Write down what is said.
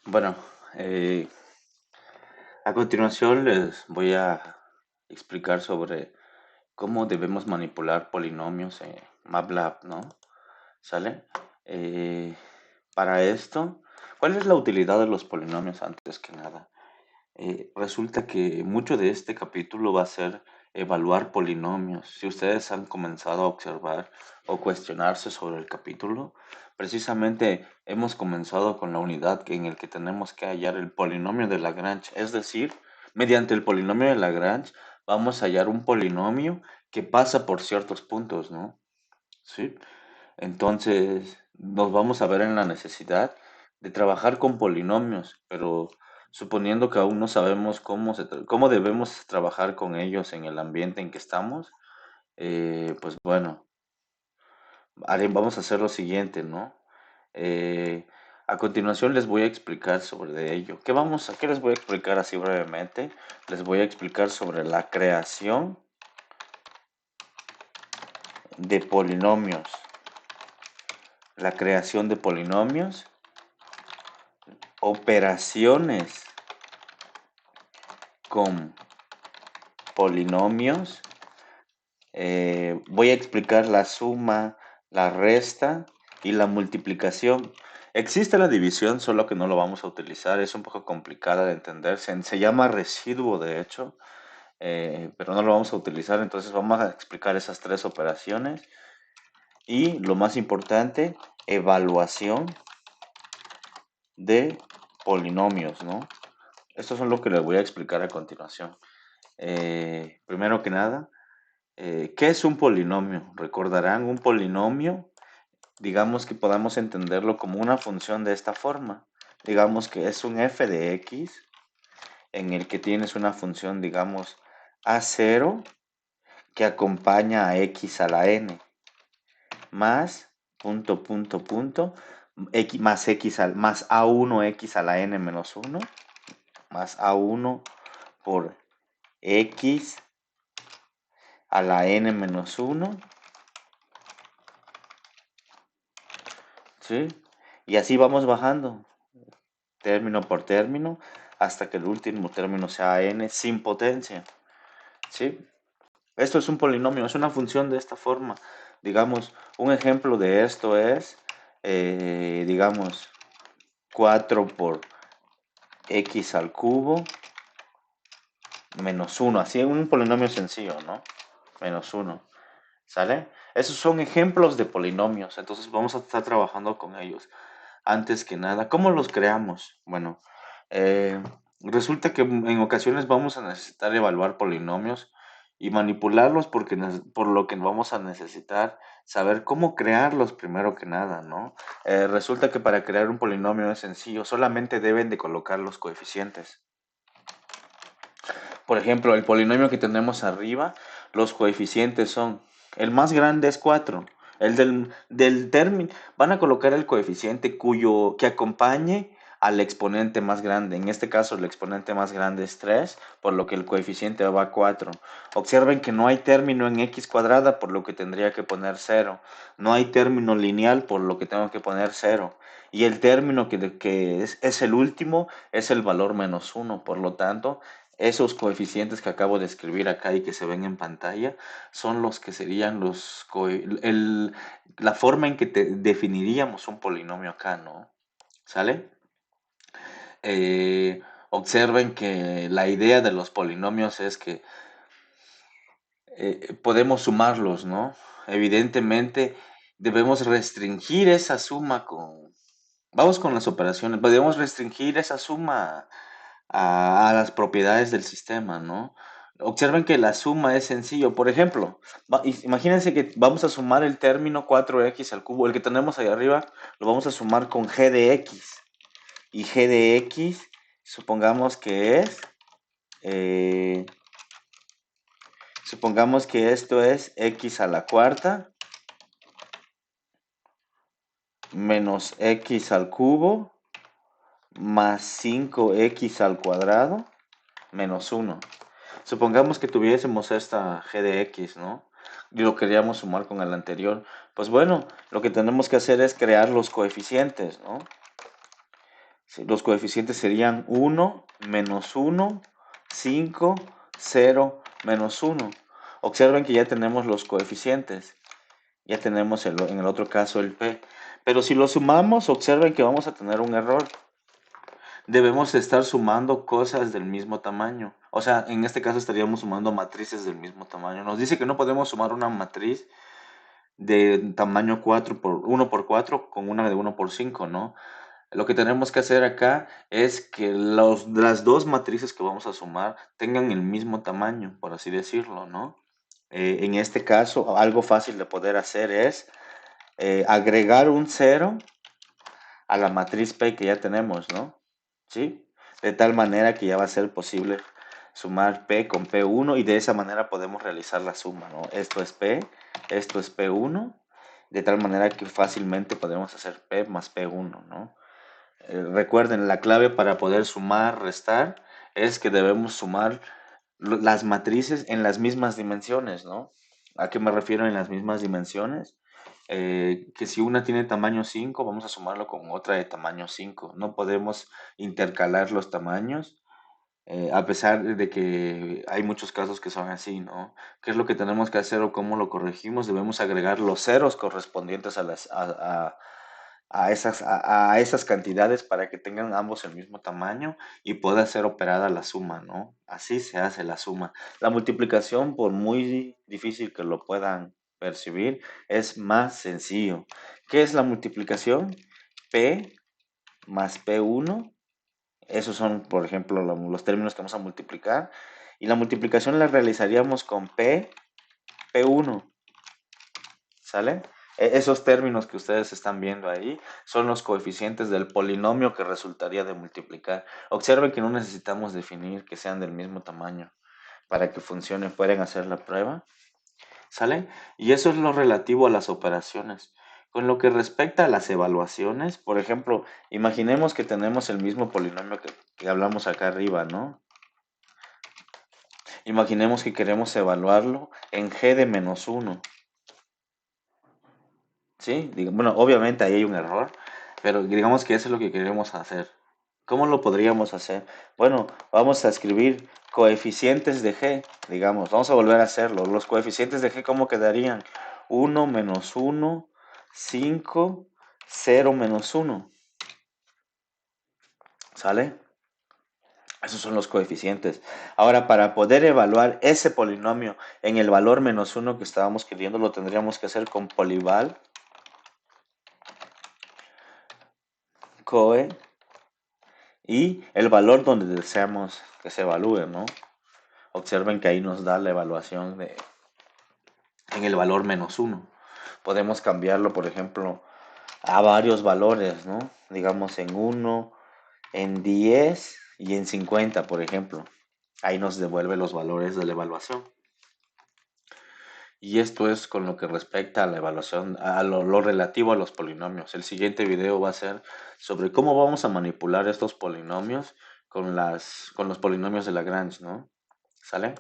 Bueno, eh, a continuación les voy a explicar sobre cómo debemos manipular polinomios en MATLAB, ¿no? ¿Sale? Eh, para esto, ¿cuál es la utilidad de los polinomios antes que nada? Resulta que mucho de este capítulo va a ser evaluar polinomios. Si ustedes han comenzado a observar o cuestionarse sobre el capítulo, precisamente hemos comenzado con la unidad en el que tenemos que hallar el polinomio de Lagrange. Es decir, mediante el polinomio de Lagrange vamos a hallar un polinomio que pasa por ciertos puntos, ¿no? ¿Sí? Entonces, nos vamos a ver en la necesidad de trabajar con polinomios, pero suponiendo que aún no sabemos cómo debemos trabajar con ellos en el ambiente en que estamos, pues bueno, vamos a hacer lo siguiente, ¿no? Eh, a continuación les voy a explicar sobre ello. ¿Qué les voy a explicar así brevemente? Les voy a explicar sobre la creación de polinomios. La creación de polinomios, operaciones con polinomios. Voy a explicar la suma, la resta y la multiplicación. Existe la división, solo que no lo vamos a utilizar. Es un poco complicada de entender. Se llama residuo, de hecho, pero no lo vamos a utilizar. Entonces vamos a explicar esas tres operaciones. Y lo más importante, evaluación de polinomios, ¿no? Esto es lo que les voy a explicar a continuación. Primero que nada, ¿qué es un polinomio? Recordarán un polinomio, digamos que podamos entenderlo como una función de esta forma. Digamos que es un f de x en el que tienes una función, digamos, a0 que acompaña a x a la n más punto x más más a1 x a la n menos 1 más a1 por x a la n menos 1, ¿sí? Y así vamos bajando, término por término, hasta que el último término sea n sin potencia, ¿sí? Esto es un polinomio, es una función de esta forma. Digamos, un ejemplo de esto es, digamos, 4 por x al cubo menos 1, así un polinomio sencillo, ¿no? Menos 1. ¿Sale? Esos son ejemplos de polinomios, entonces vamos a estar trabajando con ellos. Antes que nada, ¿cómo los creamos? Bueno, eh, resulta que en ocasiones vamos a necesitar evaluar polinomios y manipularlos por lo que vamos a necesitar saber cómo crearlos primero que nada, ¿no? Resulta que para crear un polinomio es sencillo, solamente deben de colocar los coeficientes. Por ejemplo, el polinomio que tenemos arriba, los coeficientes son, el más grande es 4. El del término, van a colocar el coeficiente que acompañe al exponente más grande. En este caso, el exponente más grande es 3, por lo que el coeficiente va a 4. Observen que no hay término en x cuadrada, por lo que tendría que poner 0. No hay término lineal, por lo que tengo que poner 0. Y el término que es el último es el valor menos 1. Por lo tanto, esos coeficientes que acabo de escribir acá y que se ven en pantalla son los que serían la forma en que definiríamos un polinomio acá, ¿no? ¿Sale? Observen que la idea de los polinomios es que podemos sumarlos, ¿no? Evidentemente debemos restringir esa suma con... Vamos con las operaciones. Podemos restringir esa suma a las propiedades del sistema, ¿no? Observen que la suma es sencillo. Por ejemplo, imagínense que vamos a sumar el término 4x al cubo, el que tenemos ahí arriba, lo vamos a sumar con g de x. Y g de x, eh, supongamos que esto es x a la cuarta menos x al cubo más 5x al cuadrado menos 1. Supongamos que tuviésemos esta g de x, ¿no? Y lo queríamos sumar con el anterior. Pues bueno, lo que tenemos que hacer es crear los coeficientes, ¿no? Sí, los coeficientes serían 1, menos 1, 5, 0, menos 1. Observen que ya tenemos los coeficientes. Ya tenemos en el otro caso el P. Pero si lo sumamos, observen que vamos a tener un error. Debemos estar sumando cosas del mismo tamaño. O sea, en este caso estaríamos sumando matrices del mismo tamaño. Nos dice que no podemos sumar una matriz de tamaño 4 por 1 por 4 con una de 1 por 5, ¿no? Lo que tenemos que hacer acá es que las dos matrices que vamos a sumar tengan el mismo tamaño, por así decirlo, ¿no? En este caso, algo fácil de poder hacer es agregar un 0 a la matriz P que ya tenemos, ¿no? ¿Sí? De tal manera que ya va a ser posible sumar P con P1 y de esa manera podemos realizar la suma, ¿no? Esto es P, esto es P1, de tal manera que fácilmente podemos hacer P más P1, ¿no? Recuerden, la clave para poder sumar, restar, es que debemos sumar las matrices en las mismas dimensiones, ¿no? ¿A qué me refiero en las mismas dimensiones? Que si una tiene tamaño 5, vamos a sumarlo con otra de tamaño 5. No podemos intercalar los tamaños, a pesar de que hay muchos casos que son así, ¿no? ¿Qué es lo que tenemos que hacer o cómo lo corregimos? Debemos agregar los ceros correspondientes a esas cantidades para que tengan ambos el mismo tamaño y pueda ser operada la suma, ¿no? Así se hace la suma. La multiplicación, por muy difícil que lo puedan percibir, es más sencillo. ¿Qué es la multiplicación? P más P1. Esos son, por ejemplo, los términos que vamos a multiplicar. Y la multiplicación la realizaríamos con P1. ¿Sale? Esos términos que ustedes están viendo ahí son los coeficientes del polinomio que resultaría de multiplicar. Observen que no necesitamos definir que sean del mismo tamaño para que funcione. Pueden hacer la prueba. ¿Sale? Y eso es lo relativo a las operaciones. Con lo que respecta a las evaluaciones, por ejemplo, imaginemos que tenemos el mismo polinomio que hablamos acá arriba, ¿no? Imaginemos que queremos evaluarlo en g de menos 1. ¿Sí? Bueno, obviamente ahí hay un error, pero digamos que eso es lo que queremos hacer. ¿Cómo lo podríamos hacer? Bueno, vamos a escribir coeficientes de g, digamos, vamos a volver a hacerlo. Los coeficientes de g, ¿cómo quedarían? 1 menos 1, 5, 0 menos 1. ¿Sale? Esos son los coeficientes. Ahora, para poder evaluar ese polinomio en el valor menos 1 que estábamos queriendo, lo tendríamos que hacer con polival, coe, y el valor donde deseamos que se evalúe, ¿no? Observen que ahí nos da la evaluación en el valor menos 1. Podemos cambiarlo, por ejemplo, a varios valores, ¿no? Digamos en 1, en 10 y en 50, por ejemplo. Ahí nos devuelve los valores de la evaluación. Y esto es con lo que respecta a la evaluación, a lo relativo a los polinomios. El siguiente video va a ser sobre cómo vamos a manipular estos polinomios con los polinomios de Lagrange, ¿no? ¿Sale?